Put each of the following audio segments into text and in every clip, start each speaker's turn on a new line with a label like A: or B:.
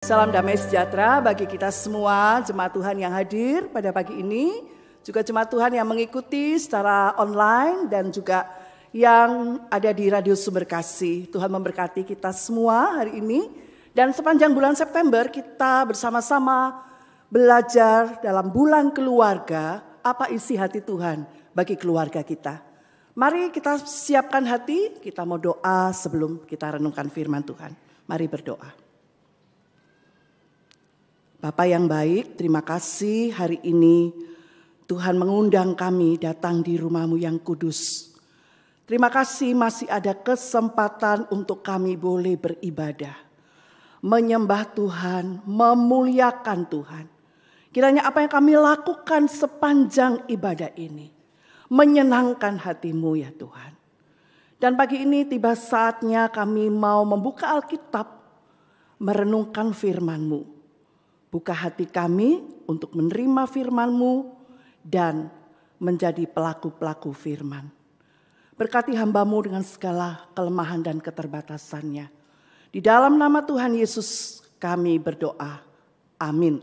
A: Salam damai sejahtera bagi kita semua jemaat Tuhan yang hadir pada pagi ini, juga jemaat Tuhan yang mengikuti secara online dan juga yang ada di Radio Sumber Kasih. Tuhan memberkati kita semua hari ini dan sepanjang bulan September kita bersama-sama belajar dalam bulan keluarga apa isi hati Tuhan bagi keluarga kita. Mari kita siapkan hati, kita mau doa sebelum kita renungkan firman Tuhan. Mari berdoa. Bapa yang baik, terima kasih hari ini Tuhan mengundang kami datang di rumah-Mu yang kudus. Terima kasih masih ada kesempatan untuk kami boleh beribadah, menyembah Tuhan, memuliakan Tuhan. Kiranya apa yang kami lakukan sepanjang ibadah ini menyenangkan hati-Mu ya Tuhan. Dan pagi ini tiba saatnya kami mau membuka Alkitab, merenungkan firman-Mu. Buka hati kami untuk menerima firman-Mu dan menjadi pelaku-pelaku firman. Berkati hamba-Mu dengan segala kelemahan dan keterbatasannya. Di dalam nama Tuhan Yesus kami berdoa. Amin.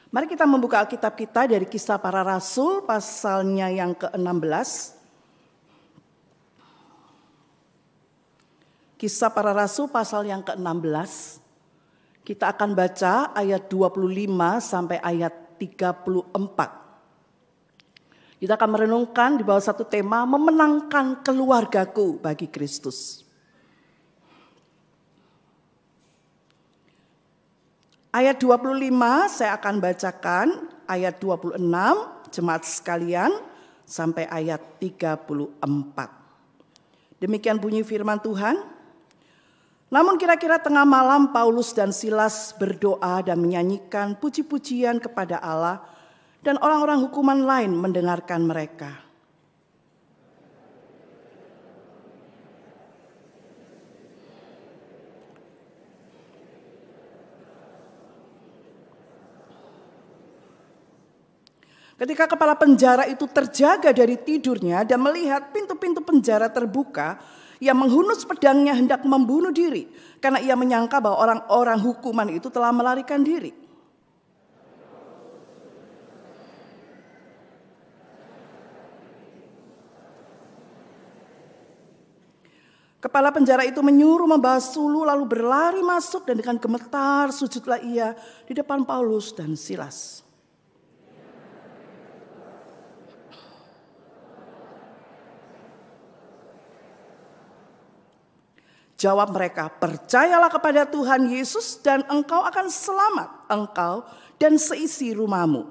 A: Mari kita membuka Alkitab kita dari Kisah Para Rasul pasalnya yang ke-16. Kisah Para Rasul pasal yang ke-16. Kita akan baca ayat 25 sampai ayat 34. Kita akan merenungkan di bawah satu tema memenangkan keluargaku bagi Kristus. Ayat 25 saya akan bacakan ayat 26 jemaat sekalian sampai ayat 34. Demikian bunyi firman Tuhan. Namun kira-kira tengah malam Paulus dan Silas berdoa dan menyanyikan puji-pujian kepada Allah dan orang-orang hukuman lain mendengarkan mereka. Ketika kepala penjara itu terjaga dari tidurnya dan melihat pintu-pintu penjara terbuka, ia menghunus pedangnya hendak membunuh diri karena ia menyangka bahwa orang-orang hukuman itu telah melarikan diri. Kepala penjara itu menyuruh membawa suluh lalu berlari masuk dan dengan gemetar sujudlah ia di depan Paulus dan Silas. Jawab mereka, percayalah kepada Tuhan Yesus dan engkau akan selamat, engkau dan seisi rumahmu.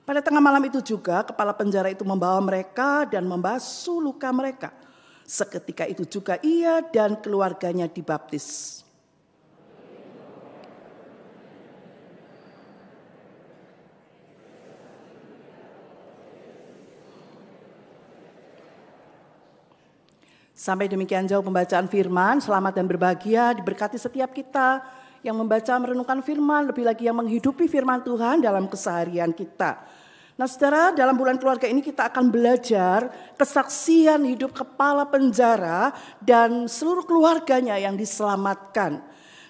A: Pada tengah malam itu juga kepala penjara itu membawa mereka dan membasuh luka mereka. Seketika itu juga ia dan keluarganya dibaptis. Sampai demikian jauh pembacaan firman, selamat dan berbahagia diberkati setiap kita yang membaca merenungkan firman, lebih lagi yang menghidupi firman Tuhan dalam keseharian kita. Nah saudara, dalam bulan keluarga ini kita akan belajar kesaksian hidup kepala penjara dan seluruh keluarganya yang diselamatkan.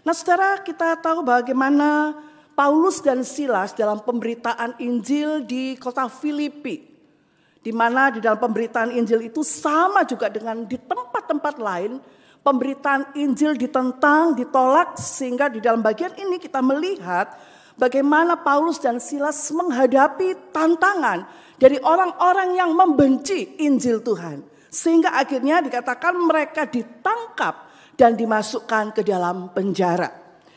A: Nah saudara, kita tahu bagaimana Paulus dan Silas dalam pemberitaan Injil di kota Filipi. Di mana di dalam pemberitaan Injil itu sama juga dengan di tempat-tempat lain. Pemberitaan Injil ditentang, ditolak, sehingga di dalam bagian ini kita melihat bagaimana Paulus dan Silas menghadapi tantangan dari orang-orang yang membenci Injil Tuhan. Sehingga akhirnya dikatakan mereka ditangkap dan dimasukkan ke dalam penjara.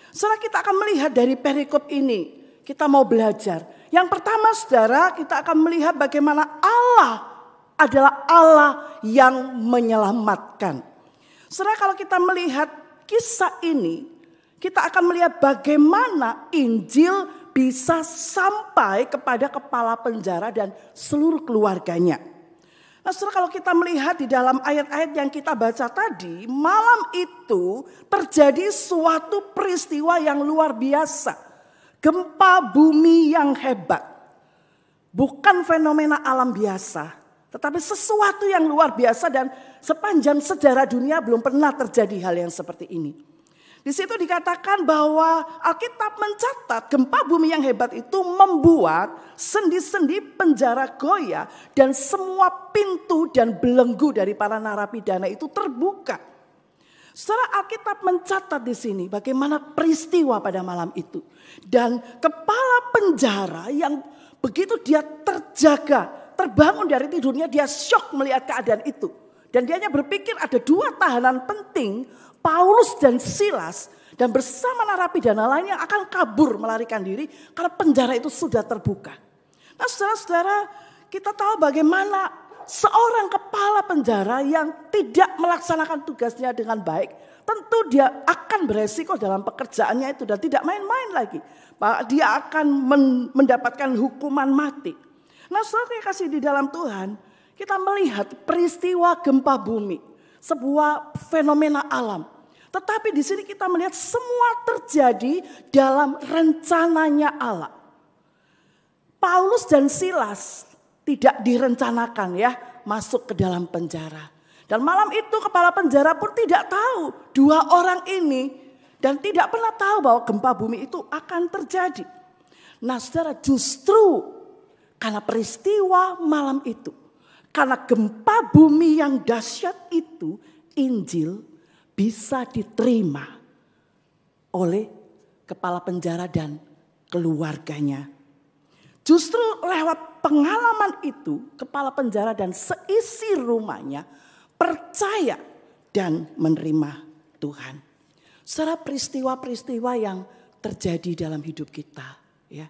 A: Setelah kita akan melihat dari perikop ini, kita mau belajar. Yang pertama saudara, kita akan melihat bagaimana Allah adalah Allah yang menyelamatkan. Saudara, kalau kita melihat kisah ini, kita akan melihat bagaimana Injil bisa sampai kepada kepala penjara dan seluruh keluarganya. Nah saudara, kalau kita melihat di dalam ayat-ayat yang kita baca tadi, malam itu terjadi suatu peristiwa yang luar biasa. Gempa bumi yang hebat. Bukan fenomena alam biasa, Tetapi sesuatu yang luar biasa dan sepanjang sejarah dunia belum pernah terjadi hal yang seperti ini. Di situ dikatakan bahwa Alkitab mencatat gempa bumi yang hebat itu membuat sendi-sendi penjara goyah dan semua pintu dan belenggu dari para narapidana itu terbuka. Secara Alkitab mencatat di sini bagaimana peristiwa pada malam itu. Dan kepala penjara yang begitu dia terjaga, terbangun dari tidurnya, dia syok melihat keadaan itu. Dan dia hanya berpikir ada dua tahanan penting, Paulus dan Silas, dan bersama narapidana lain yang akan kabur melarikan diri karena penjara itu sudah terbuka. Nah saudara-saudara, kita tahu bagaimana seorang kepala penjara yang tidak melaksanakan tugasnya dengan baik, tentu dia akan beresiko dalam pekerjaannya itu dan tidak main-main lagi. Dia akan mendapatkan hukuman mati. Nah saudara yang kasih di dalam Tuhan, kita melihat peristiwa gempa bumi, sebuah fenomena alam. Tetapi di sini kita melihat semua terjadi dalam rencananya Allah. Paulus dan Silas tidak direncanakan ya masuk ke dalam penjara. Dan malam itu kepala penjara pun tidak tahu dua orang ini dan tidak pernah tahu bahwa gempa bumi itu akan terjadi. Nah saudara, justru karena peristiwa malam itu, karena gempa bumi yang dahsyat itu, Injil bisa diterima oleh kepala penjara dan keluarganya. Justru lewat pengalaman itu, kepala penjara dan seisi rumahnya percaya dan menerima Tuhan. Secara peristiwa-peristiwa yang terjadi dalam hidup kita, ya,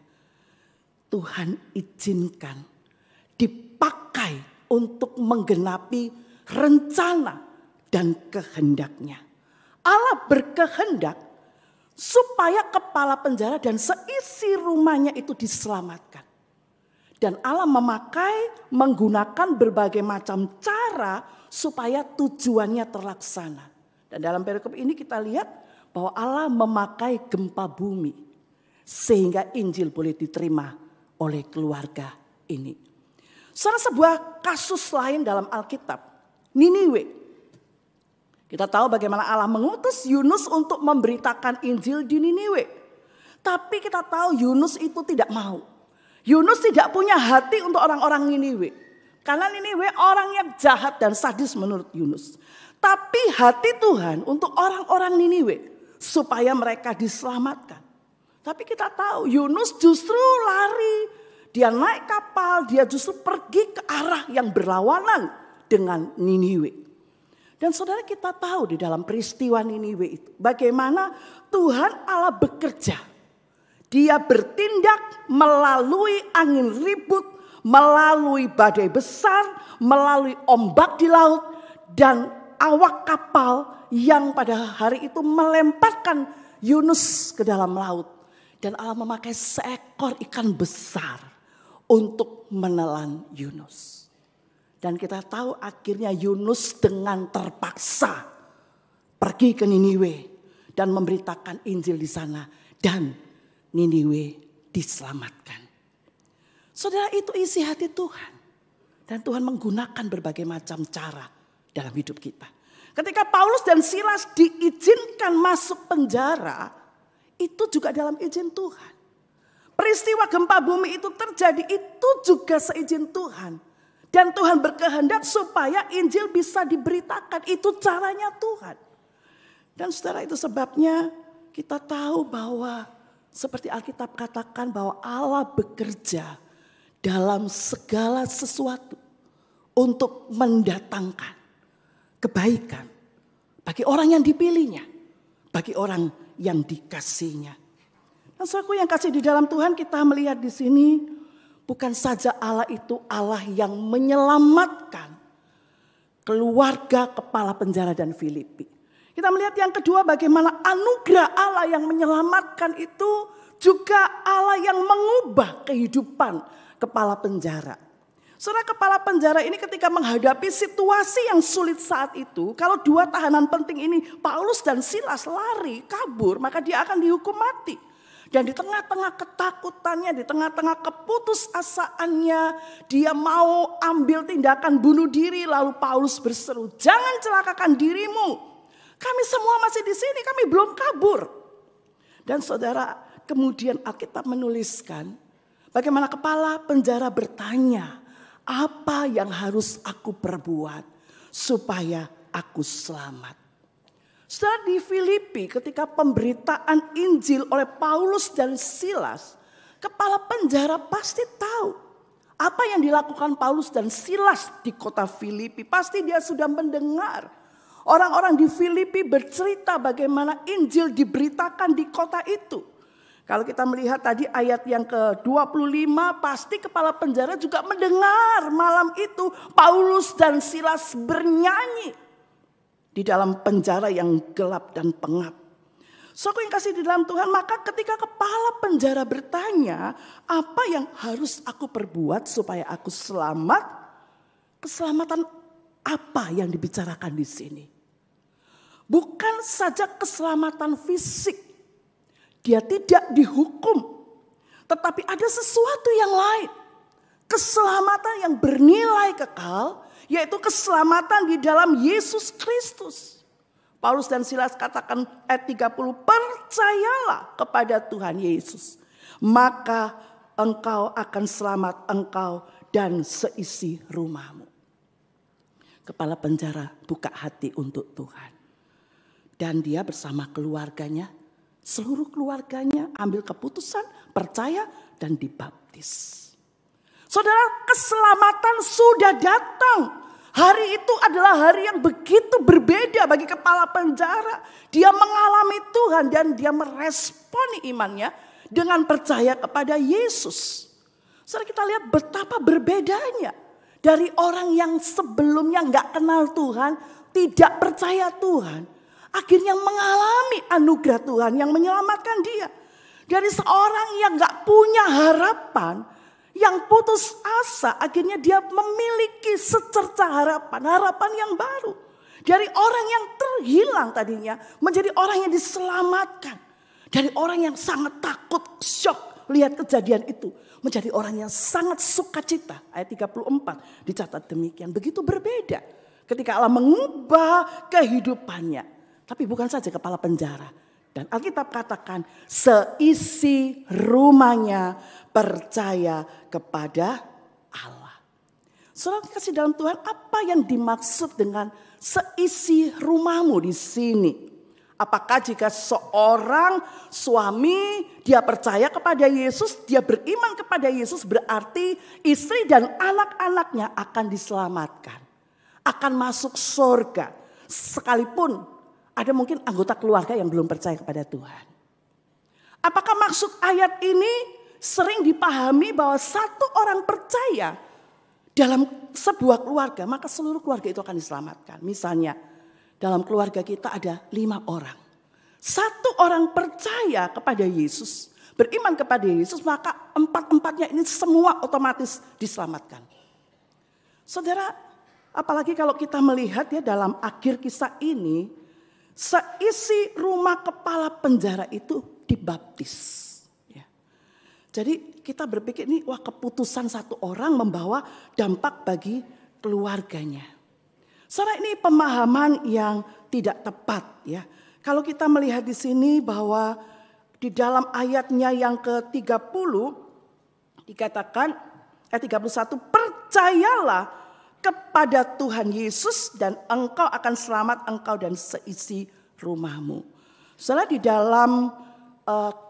A: Tuhan izinkan dipakai untuk menggenapi rencana dan kehendaknya. Allah berkehendak supaya kepala penjara dan seisi rumahnya itu diselamatkan. Dan Allah menggunakan berbagai macam cara supaya tujuannya terlaksana. Dan dalam perikop ini kita lihat bahwa Allah memakai gempa bumi sehingga Injil boleh diterima oleh keluarga ini. Sebuah kasus lain dalam Alkitab, Niniwe. Kita tahu bagaimana Allah mengutus Yunus untuk memberitakan Injil di Niniwe. Tapi kita tahu Yunus itu tidak mau. Yunus tidak punya hati untuk orang-orang Niniwe. Karena Niniwe orang yang jahat dan sadis menurut Yunus. Tapi hati Tuhan untuk orang-orang Niniwe supaya mereka diselamatkan. Tapi kita tahu Yunus justru lari. Dia naik kapal, dia justru pergi ke arah yang berlawanan dengan Niniwe. Dan saudara, kita tahu di dalam peristiwa Niniwe itu bagaimana Tuhan Allah bekerja. Dia bertindak melalui angin ribut, melalui badai besar, melalui ombak di laut dan awak kapal yang pada hari itu melemparkan Yunus ke dalam laut. Dan Allah memakai seekor ikan besar untuk menelan Yunus. Dan kita tahu akhirnya Yunus dengan terpaksa pergi ke Niniwe dan memberitakan Injil di sana. Dan Niniwe diselamatkan. Saudara, itu isi hati Tuhan. Dan Tuhan menggunakan berbagai macam cara dalam hidup kita. Ketika Paulus dan Silas diizinkan masuk penjara, itu juga dalam izin Tuhan. Peristiwa gempa bumi itu terjadi, itu juga seizin Tuhan. Dan Tuhan berkehendak supaya Injil bisa diberitakan. Itu caranya Tuhan. Dan saudara, itu sebabnya kita tahu bahwa seperti Alkitab katakan bahwa Allah bekerja dalam segala sesuatu untuk mendatangkan kebaikan bagi orang yang dipilihnya, bagi orang yang dikasihnya. Dan saudaraku yang kasih di dalam Tuhan, kita melihat di sini bukan saja Allah itu Allah yang menyelamatkan keluarga kepala penjara dan Filipi. Kita melihat yang kedua bagaimana anugerah Allah yang menyelamatkan itu juga Allah yang mengubah kehidupan kepala penjara. Saudara, kepala penjara ini ketika menghadapi situasi yang sulit saat itu, kalau dua tahanan penting ini Paulus dan Silas lari, kabur, maka dia akan dihukum mati. Dan di tengah-tengah ketakutannya, di tengah-tengah keputusasaannya, dia mau ambil tindakan bunuh diri. Lalu Paulus berseru, jangan celakakan dirimu. Kami semua masih di sini, kami belum kabur. Dan saudara, kemudian Alkitab menuliskan, bagaimana kepala penjara bertanya, apa yang harus aku perbuat supaya aku selamat? Saudara, di Filipi ketika pemberitaan Injil oleh Paulus dan Silas, kepala penjara pasti tahu apa yang dilakukan Paulus dan Silas di kota Filipi. Pasti dia sudah mendengar orang-orang di Filipi bercerita bagaimana Injil diberitakan di kota itu. Kalau kita melihat tadi ayat yang ke-25, pasti kepala penjara juga mendengar malam itu Paulus dan Silas bernyanyi di dalam penjara yang gelap dan pengap. Saudara yang kasih di dalam Tuhan, maka ketika kepala penjara bertanya, apa yang harus aku perbuat supaya aku selamat? Keselamatan apa yang dibicarakan di sini? Bukan saja keselamatan fisik. Dia tidak dihukum. Tetapi ada sesuatu yang lain. Keselamatan yang bernilai kekal, yaitu keselamatan di dalam Yesus Kristus. Paulus dan Silas katakan ayat 30, percayalah kepada Tuhan Yesus, maka engkau akan selamat, engkau dan seisi rumahmu. Kepala penjara buka hati untuk Tuhan. Dan dia bersama keluarganya, seluruh keluarganya ambil keputusan, percaya dan dibaptis. Saudara, keselamatan sudah datang. Hari itu adalah hari yang begitu berbeda bagi kepala penjara. Dia mengalami Tuhan dan dia meresponi imannya dengan percaya kepada Yesus. Saudara, kita lihat betapa berbedanya dari orang yang sebelumnya gak kenal Tuhan, tidak percaya Tuhan. Akhirnya mengalami anugerah Tuhan yang menyelamatkan dia. Dari seorang yang gak punya harapan, yang putus asa, akhirnya dia memiliki secerca harapan, harapan yang baru. Dari orang yang terhilang tadinya, menjadi orang yang diselamatkan. Dari orang yang sangat takut, syok, lihat kejadian itu. Menjadi orang yang sangat sukacita. Ayat 34 dicatat demikian. Begitu berbeda ketika Allah mengubah kehidupannya. Tapi bukan saja kepala penjara. Dan Alkitab katakan seisi rumahnya percaya kepada Allah. Saudara kasih dalam Tuhan, apa yang dimaksud dengan seisi rumahmu di sini? Apakah jika seorang suami dia percaya kepada Yesus, dia beriman kepada Yesus, berarti istri dan anak-anaknya akan diselamatkan, akan masuk surga, sekalipun ada mungkin anggota keluarga yang belum percaya kepada Tuhan. Apakah maksud ayat ini sering dipahami bahwa satu orang percaya dalam sebuah keluarga, maka seluruh keluarga itu akan diselamatkan. Misalnya dalam keluarga kita ada 5 orang. Satu orang percaya kepada Yesus, beriman kepada Yesus, maka 4-empatnya ini semua otomatis diselamatkan. Saudara, apalagi kalau kita melihat ya dalam akhir kisah ini, seisi rumah kepala penjara itu dibaptis. Ya. Jadi kita berpikir ini wah keputusan satu orang membawa dampak bagi keluarganya. Saudara, ini pemahaman yang tidak tepat ya. Kalau kita melihat di sini bahwa di dalam ayatnya yang ke-30 dikatakan ayat 31, percayalah kepada Tuhan Yesus dan engkau akan selamat, engkau dan seisi rumahmu. Saudara, di dalam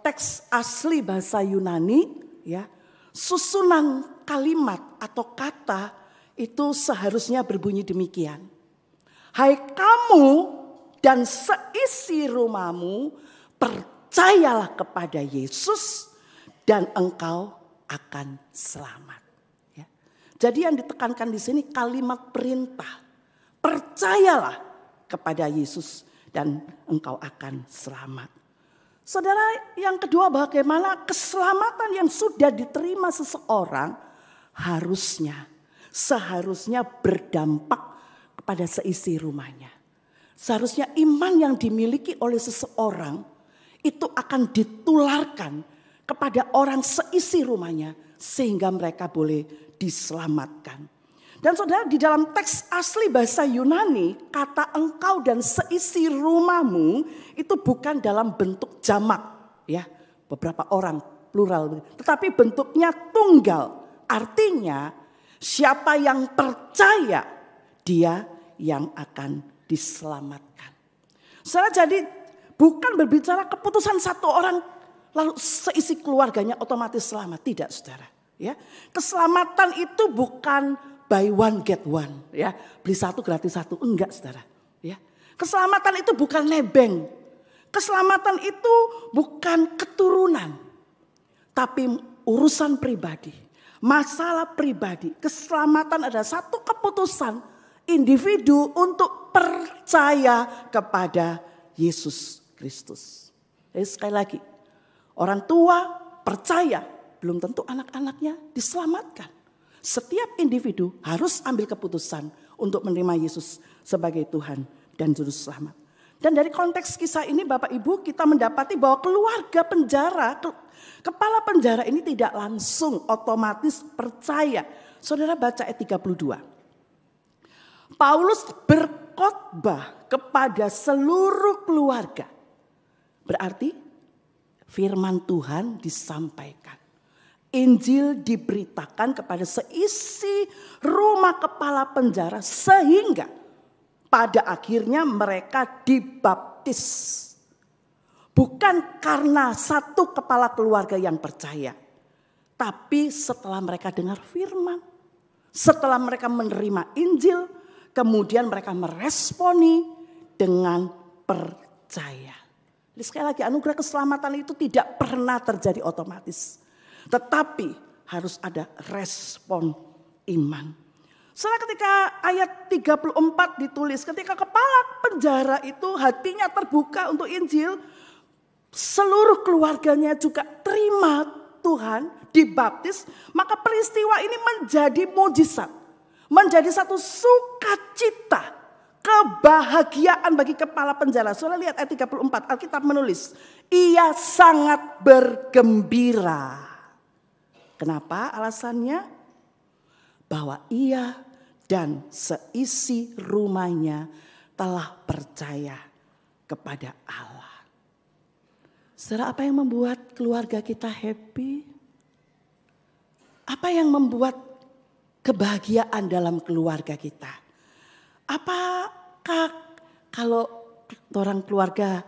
A: teks asli bahasa Yunani ya, susunan kalimat atau kata itu seharusnya berbunyi demikian. Hai kamu dan seisi rumahmu, percayalah kepada Yesus dan engkau akan selamat. Jadi yang ditekankan di sini kalimat perintah. Percayalah kepada Yesus dan engkau akan selamat. Saudara, yang kedua, bagaimana keselamatan yang sudah diterima seseorang seharusnya berdampak kepada seisi rumahnya. Seharusnya iman yang dimiliki oleh seseorang itu akan ditularkan kepada orang seisi rumahnya sehingga mereka boleh diselamatkan. Dan saudara, di dalam teks asli bahasa Yunani, kata engkau dan seisi rumahmu itu bukan dalam bentuk jamak, ya, beberapa orang, plural, tetapi bentuknya tunggal. Artinya siapa yang percaya, dia yang akan diselamatkan. Saudara, jadi bukan berbicara keputusan satu orang lalu seisi keluarganya otomatis selamat, tidak saudara. Ya, keselamatan itu bukan buy one get one, ya, beli satu gratis satu, enggak saudara. Ya, keselamatan itu bukan nebeng, keselamatan itu bukan keturunan, tapi urusan pribadi, masalah pribadi. Keselamatan adalah satu keputusan individu untuk percaya kepada Yesus Kristus. Jadi sekali lagi, orang tua percaya, belum tentu anak-anaknya diselamatkan. Setiap individu harus ambil keputusan untuk menerima Yesus sebagai Tuhan dan Juru Selamat. Dan dari konteks kisah ini Bapak Ibu, kita mendapati bahwa keluarga penjara, kepala penjara ini tidak langsung otomatis percaya. Saudara baca ayat 32. Paulus berkhotbah kepada seluruh keluarga. Berarti firman Tuhan disampaikan. Injil diberitakan kepada seisi rumah kepala penjara sehingga pada akhirnya mereka dibaptis. Bukan karena satu kepala keluarga yang percaya, tapi setelah mereka dengar firman, setelah mereka menerima Injil, kemudian mereka meresponi dengan percaya. Jadi sekali lagi, anugerah keselamatan itu tidak pernah terjadi otomatis. Tetapi harus ada respon iman. Setelah ketika ayat 34 ditulis, ketika kepala penjara itu hatinya terbuka untuk Injil, seluruh keluarganya juga terima Tuhan, dibaptis, maka peristiwa ini menjadi mujizat. Menjadi satu sukacita, kebahagiaan bagi kepala penjara. Saudara lihat ayat 34, Alkitab menulis, ia sangat bergembira. Kenapa? Alasannya bahwa ia dan seisi rumahnya telah percaya kepada Allah. Saudara, apa yang membuat keluarga kita happy? Apa yang membuat kebahagiaan dalam keluarga kita? Apakah kalau orang keluarga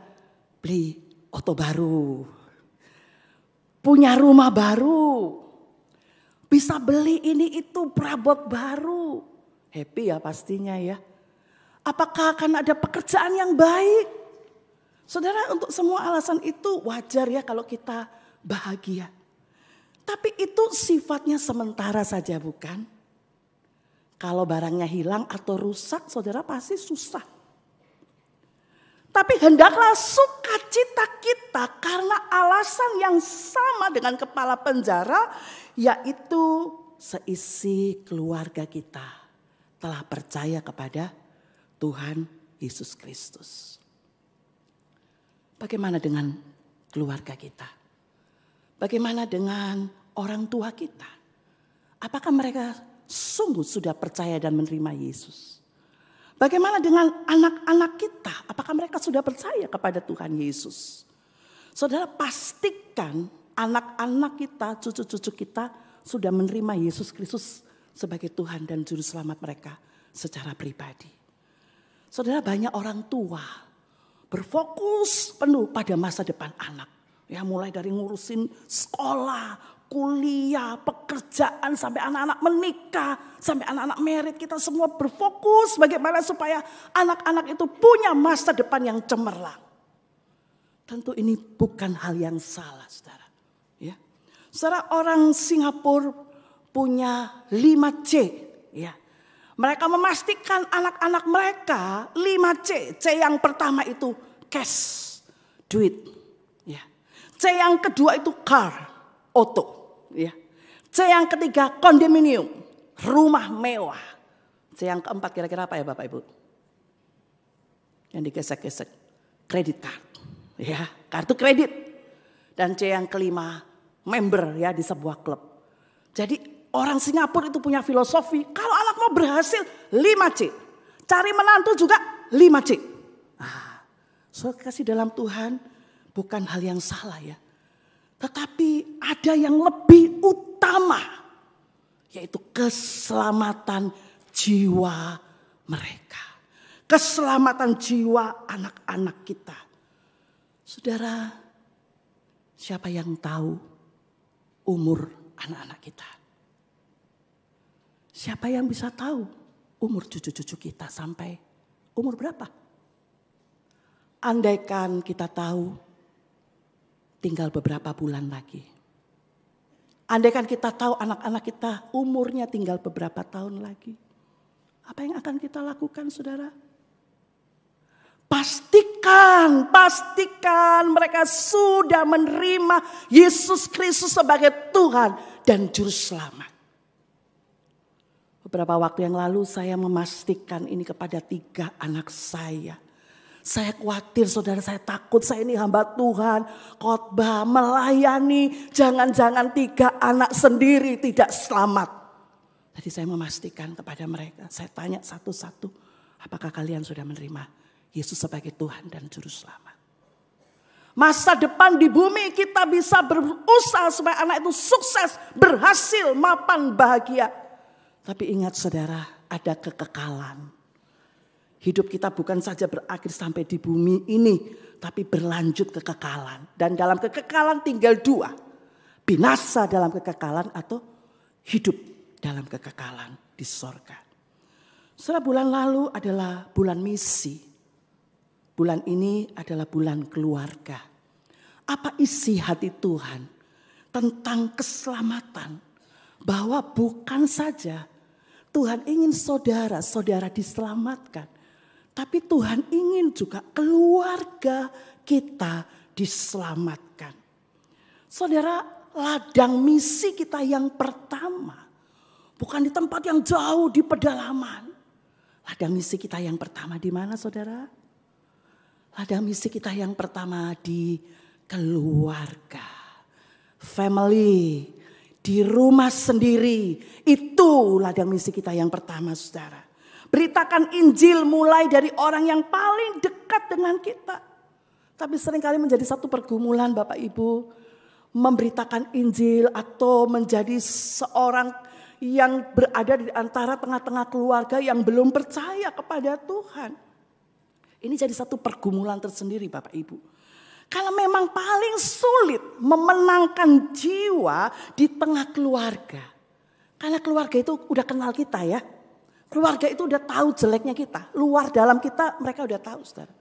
A: beli oto baru, punya rumah baru, bisa beli ini itu perabot baru, happy ya pastinya ya. Apakah akan ada pekerjaan yang baik? Saudara, untuk semua alasan itu wajar ya kalau kita bahagia. Tapi itu sifatnya sementara saja, bukan? Kalau barangnya hilang atau rusak, saudara pasti susah. Tapi hendaklah sukacita kita karena alasan yang sama dengan kepala penjara, yaitu seisi keluarga kita telah percaya kepada Tuhan Yesus Kristus. Bagaimana dengan keluarga kita? Bagaimana dengan orang tua kita? Apakah mereka sungguh sudah percaya dan menerima Yesus? Bagaimana dengan anak-anak kita? Apakah mereka sudah percaya kepada Tuhan Yesus? Saudara, pastikan anak-anak kita, cucu-cucu kita sudah menerima Yesus Kristus sebagai Tuhan dan Juru Selamat mereka secara pribadi. Saudara, banyak orang tua berfokus penuh pada masa depan anak. Ya, mulai dari ngurusin sekolah, kuliah, pekerjaan, sampai anak-anak menikah, sampai anak-anak merit, kita semua berfokus bagaimana supaya anak-anak itu punya masa depan yang cemerlang. Tentu ini bukan hal yang salah, saudara. Ya. Saudara, orang Singapura punya 5C. Ya. Mereka memastikan anak-anak mereka 5C. C yang pertama itu cash, duit. Ya. C yang kedua itu car, auto. Ya. C yang ketiga kondominium, rumah mewah. C yang keempat kira-kira apa ya Bapak Ibu? Yang digesek-gesek, kredit card. Ya, kartu kredit. Dan C yang kelima, member ya di sebuah klub. Jadi orang Singapura itu punya filosofi, kalau anak mau berhasil 5C. Cari menantu juga 5C. Saudara kasih dalam Tuhan bukan hal yang salah ya. Tetapi ada yang lebih utama, yaitu keselamatan jiwa mereka. Keselamatan jiwa anak-anak kita. Saudara, siapa yang tahu umur anak-anak kita? Siapa yang bisa tahu umur cucu-cucu kita sampai umur berapa? Andaikan kita tahu tinggal beberapa bulan lagi. Andaikan kita tahu anak-anak kita umurnya tinggal beberapa tahun lagi. Apa yang akan kita lakukan, saudara? Pastikan mereka sudah menerima Yesus Kristus sebagai Tuhan dan Juru Selamat. Beberapa waktu yang lalu saya memastikan ini kepada 3 anak saya. Saya khawatir saudara, saya takut, saya ini hamba Tuhan, khotbah, melayani, jangan-jangan 3 anak sendiri tidak selamat. Jadi saya memastikan kepada mereka, saya tanya satu-satu, apakah kalian sudah menerima Yesus sebagai Tuhan dan Juru Selamat? Masa depan di bumi kita bisa berusaha supaya anak itu sukses, berhasil, mapan, bahagia. Tapi ingat saudara, ada kekekalan. Hidup kita bukan saja berakhir sampai di bumi ini, tapi berlanjut kekekalan. Dan dalam kekekalan tinggal 2. Binasa dalam kekekalan atau hidup dalam kekekalan di sorga. Setelah bulan lalu adalah bulan misi. Bulan ini adalah bulan keluarga. Apa isi hati Tuhan tentang keselamatan? Bahwa bukan saja Tuhan ingin saudara-saudara diselamatkan. Tapi Tuhan ingin juga keluarga kita diselamatkan. Saudara, ladang misi kita yang pertama bukan di tempat yang jauh di pedalaman. Ladang misi kita yang pertama di mana, saudara? Ladang misi kita yang pertama di keluarga, family, di rumah sendiri. Itu ladang misi kita yang pertama, saudara. Beritakan Injil mulai dari orang yang paling dekat dengan kita. Tapi seringkali menjadi satu pergumulan Bapak Ibu. Memberitakan Injil atau menjadi seorang yang berada di antara tengah-tengah keluarga yang belum percaya kepada Tuhan. Ini jadi satu pergumulan tersendiri Bapak Ibu. Karena memang paling sulit memenangkan jiwa di tengah keluarga. Karena keluarga itu udah kenal kita ya. Keluarga itu udah tahu jeleknya kita. Luar dalam kita mereka udah tahu saudara.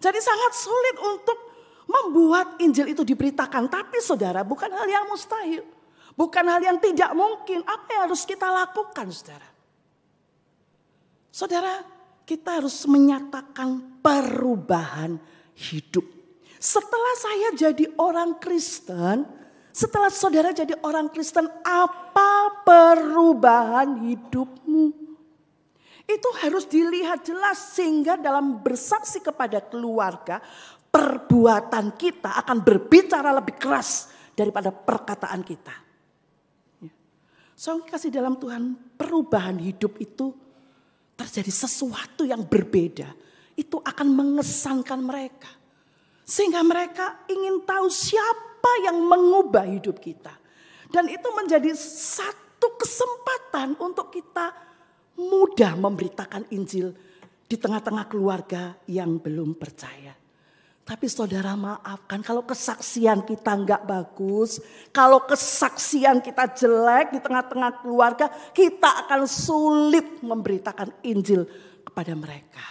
A: Jadi sangat sulit untuk membuat Injil itu diberitakan. Tapi saudara bukan hal yang mustahil. Bukan hal yang tidak mungkin. Apa yang harus kita lakukan saudara? Saudara, kita harus menyatakan perubahan hidup. Setelah saya jadi orang Kristen, setelah saudara jadi orang Kristen, apa perubahan hidupmu? Itu harus dilihat jelas sehingga dalam bersaksi kepada keluarga, perbuatan kita akan berbicara lebih keras daripada perkataan kita. So, kasih dalam Tuhan, perubahan hidup itu terjadi sesuatu yang berbeda. Itu akan mengesankan mereka. Sehingga mereka ingin tahu siapa yang mengubah hidup kita. Dan itu menjadi satu kesempatan untuk kita mudah memberitakan Injil di tengah-tengah keluarga yang belum percaya. Tapi saudara maafkan kalau kesaksian kita enggak bagus, kalau kesaksian kita jelek di tengah-tengah keluarga, kita akan sulit memberitakan Injil kepada mereka.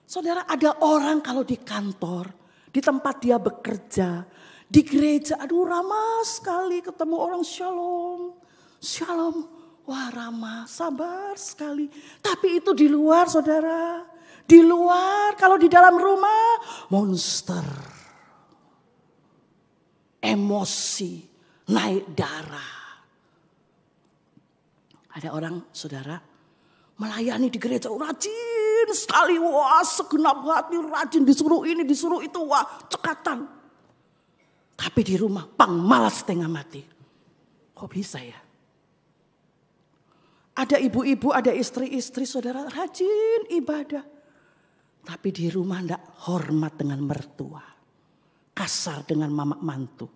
A: Saudara, ada orang kalau di kantor, di tempat dia bekerja, di gereja, aduh ramah sekali ketemu orang shalom, shalom. Wah ramah, sabar sekali. Tapi itu di luar saudara. Di luar, kalau di dalam rumah monster. Emosi, naik darah. Ada orang saudara melayani di gereja rajin sekali. Wah segenap hati rajin, disuruh ini disuruh itu, wah cekatan. Tapi di rumah malas setengah mati. Kok bisa ya? Ada ibu-ibu, ada istri-istri saudara rajin ibadah. Tapi di rumah tidak hormat dengan mertua. Kasar dengan mama mantu.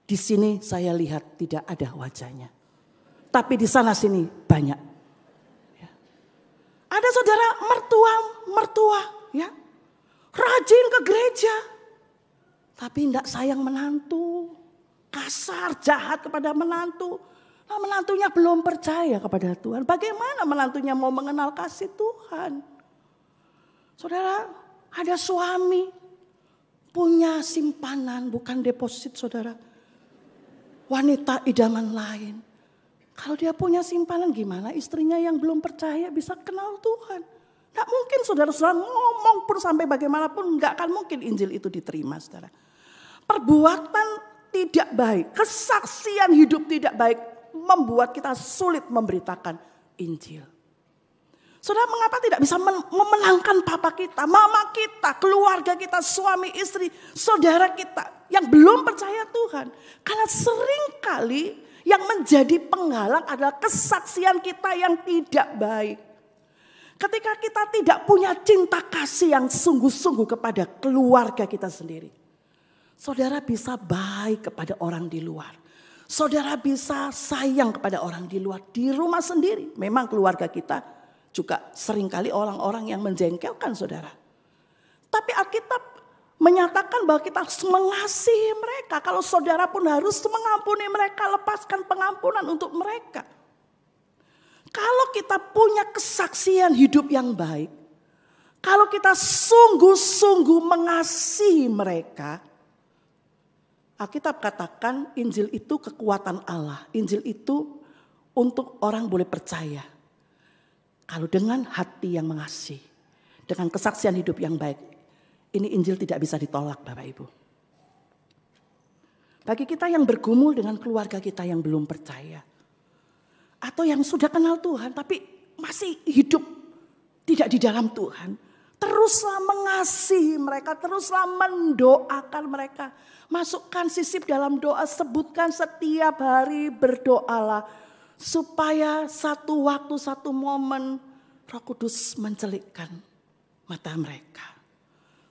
A: Di sini saya lihat tidak ada wajahnya. Tapi di sana sini banyak. Ya. Ada saudara mertua ya. Rajin ke gereja. Tapi tidak sayang menantu. Kasar, jahat kepada menantu. Nah, menantunya belum percaya kepada Tuhan. Bagaimana menantunya mau mengenal kasih Tuhan? Saudara, ada suami punya simpanan, bukan deposit saudara. Wanita idaman lain. Kalau dia punya simpanan gimana istrinya yang belum percaya bisa kenal Tuhan. Tidak mungkin saudara-saudara ngomong pun sampai bagaimanapun nggak akan mungkin Injil itu diterima saudara. Perbuatan tidak baik, kesaksian hidup tidak baik membuat kita sulit memberitakan Injil. Saudara mengapa tidak bisa memenangkan papa kita, mama kita, keluarga kita, suami, istri, saudara kita yang belum percaya Tuhan. Karena seringkali yang menjadi penghalang adalah kesaksian kita yang tidak baik. Ketika kita tidak punya cinta kasih yang sungguh-sungguh kepada keluarga kita sendiri. Saudara bisa baik kepada orang di luar. Saudara bisa sayang kepada orang di luar. Di rumah sendiri. Memang keluarga kita juga seringkali orang-orang yang menjengkelkan saudara. Tapi Alkitab menyatakan bahwa kita harus mengasihi mereka. Kalau saudara pun harus mengampuni mereka. Lepaskan pengampunan untuk mereka. Kalau kita punya kesaksian hidup yang baik. Kalau kita sungguh-sungguh mengasihi mereka. Alkitab katakan Injil itu kekuatan Allah. Injil itu untuk orang boleh percaya. Kalau dengan hati yang mengasihi. Dengan kesaksian hidup yang baik. Ini Injil tidak bisa ditolak Bapak Ibu. Bagi kita yang bergumul dengan keluarga kita yang belum percaya. Atau yang sudah kenal Tuhan tapi masih hidup tidak di dalam Tuhan. Teruslah mengasihi mereka, teruslah mendoakan mereka. Masukkan sisip dalam doa, sebutkan setiap hari berdoalah. Supaya satu waktu, satu momen Roh Kudus mencelikkan mata mereka.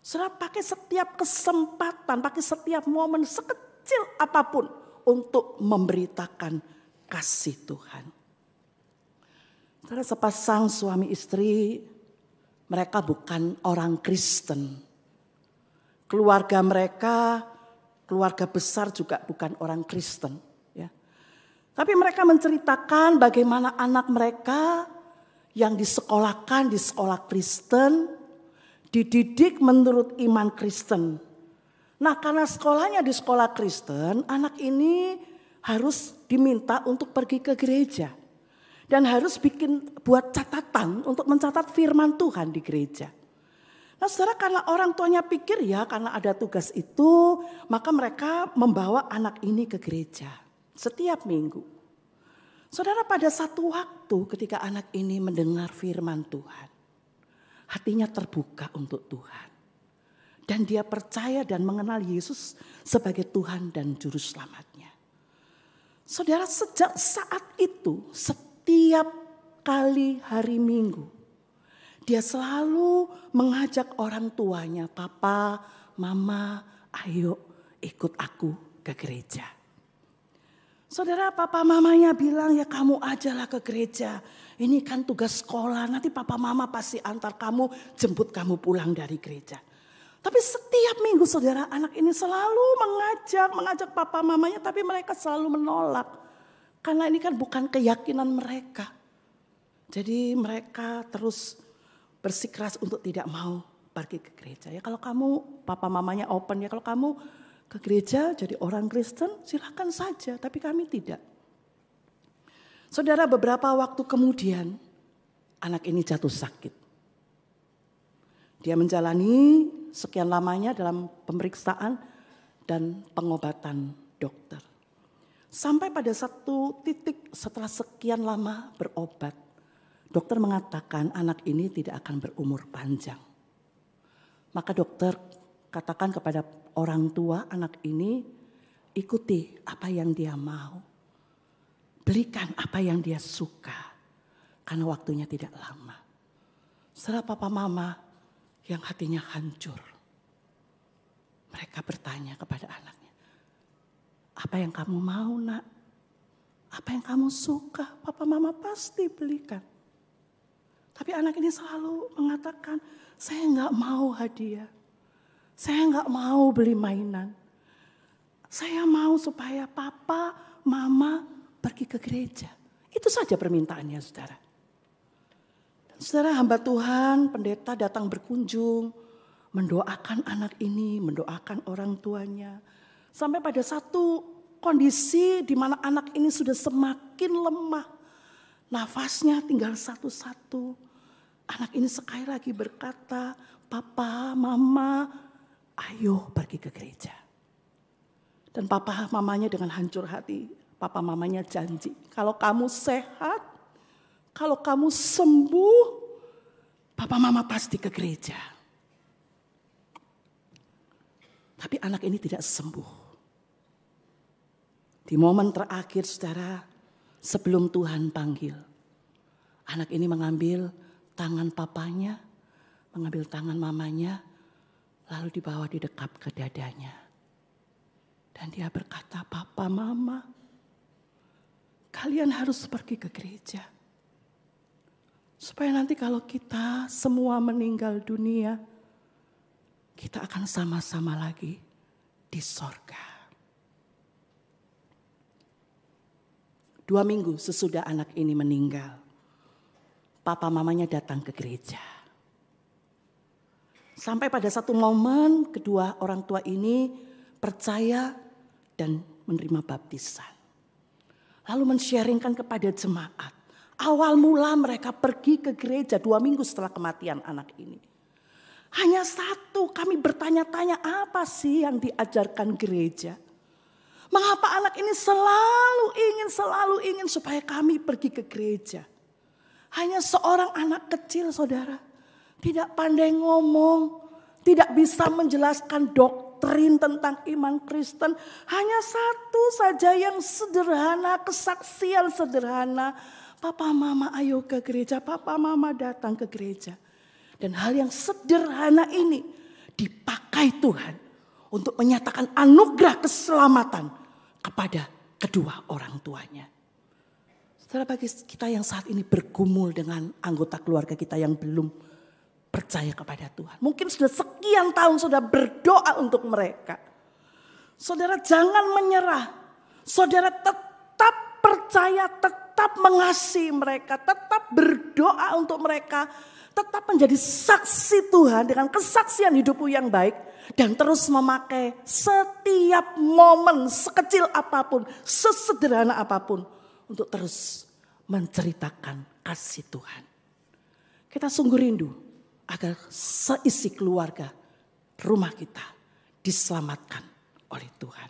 A: Saudara pakai setiap kesempatan, pakai setiap momen sekecil apapun untuk memberitakan kasih Tuhan. Saudara sepasang suami istri, mereka bukan orang Kristen. Keluarga mereka, keluarga besar juga bukan orang Kristen. Ya. Tapi mereka menceritakan bagaimana anak mereka yang disekolahkan di sekolah Kristen, dididik menurut iman Kristen. Nah karena sekolahnya di sekolah Kristen, anak ini harus diminta untuk pergi ke gereja. Dan harus buat catatan untuk mencatat firman Tuhan di gereja. Nah saudara karena orang tuanya pikir ya karena ada tugas itu. Maka mereka membawa anak ini ke gereja setiap minggu. Saudara pada satu waktu ketika anak ini mendengar firman Tuhan. Hatinya terbuka untuk Tuhan. Dan dia percaya dan mengenal Yesus sebagai Tuhan dan Juru Selamatnya. Saudara sejak saat itu setiap kali hari Minggu, dia selalu mengajak orang tuanya, papa, mama, ayo ikut aku ke gereja. Saudara, papa mamanya bilang ya kamu ajalah ke gereja. Ini kan tugas sekolah, nanti papa mama pasti antar kamu, jemput kamu pulang dari gereja. Tapi setiap minggu saudara, anak ini selalu mengajak papa mamanya, tapi mereka selalu menolak. Karena ini kan bukan keyakinan mereka. Jadi mereka terus bersikeras untuk tidak mau pergi ke gereja. Ya kalau kamu, papa mamanya open ya, kalau kamu ke gereja jadi orang Kristen silakan saja, tapi kami tidak. Saudara beberapa waktu kemudian anak ini jatuh sakit. Dia menjalani sekian lamanya dalam pemeriksaan dan pengobatan dokter. Sampai pada satu titik setelah sekian lama berobat, dokter mengatakan anak ini tidak akan berumur panjang. Maka dokter Katakan kepada orang tua anak ini, ikuti apa yang dia mau. Belikan apa yang dia suka. Karena waktunya tidak lama. Setelah papa mama yang hatinya hancur. Mereka bertanya kepada anaknya, apa yang kamu mau nak? Apa yang kamu suka? Papa mama pasti belikan. Tapi anak ini selalu mengatakan, saya nggak mau hadiah. Saya nggak mau beli mainan. Saya mau supaya papa, mama pergi ke gereja. Itu saja permintaannya, saudara. Dan saudara, hamba Tuhan, pendeta datang berkunjung, mendoakan anak ini, mendoakan orang tuanya. Sampai pada satu kondisi di mana anak ini sudah semakin lemah. Nafasnya tinggal satu-satu. Anak ini sekali lagi berkata, papa, mama, ayo pergi ke gereja. Dan papa mamanya dengan hancur hati, papa mamanya janji, kalau kamu sehat, kalau kamu sembuh, papa mama pasti ke gereja. Tapi anak ini tidak sembuh. Di momen terakhir saudara, sebelum Tuhan panggil, anak ini mengambil tangan papanya, mengambil tangan mamanya, lalu dibawa didekap ke dadanya. Dan dia berkata, papa, mama, kalian harus pergi ke gereja. Supaya nanti kalau kita semua meninggal dunia, kita akan sama-sama lagi di sorga. 2 minggu sesudah anak ini meninggal, papa mamanya datang ke gereja. Sampai pada satu momen kedua orang tua ini percaya dan menerima baptisan. Lalu men-sharingkan kepada jemaat. Awal mula mereka pergi ke gereja 2 minggu setelah kematian anak ini. Hanya satu, kami bertanya-tanya apa sih yang diajarkan gereja. Mengapa anak ini selalu ingin supaya kami pergi ke gereja. Hanya seorang anak kecil saudara. Tidak pandai ngomong. Tidak bisa menjelaskan doktrin tentang iman Kristen. Hanya satu saja yang sederhana, kesaksian sederhana. Papa mama ayo ke gereja, papa mama datang ke gereja. Dan hal yang sederhana ini dipakai Tuhan untuk menyatakan anugerah keselamatan kepada kedua orang tuanya. Setelah bagi kita yang saat ini bergumul dengan anggota keluarga kita yang belum percaya kepada Tuhan. Mungkin sudah sekian tahun sudah berdoa untuk mereka. Saudara jangan menyerah. Saudara tetap percaya, tetap mengasihi mereka, tetap berdoa untuk mereka. Tetap menjadi saksi Tuhan dengan kesaksian hidupmu yang baik. Dan terus memakai setiap momen sekecil apapun, sesederhana apapun. Untuk terus menceritakan kasih Tuhan. Kita sungguh rindu agar seisi keluarga rumah kita diselamatkan oleh Tuhan.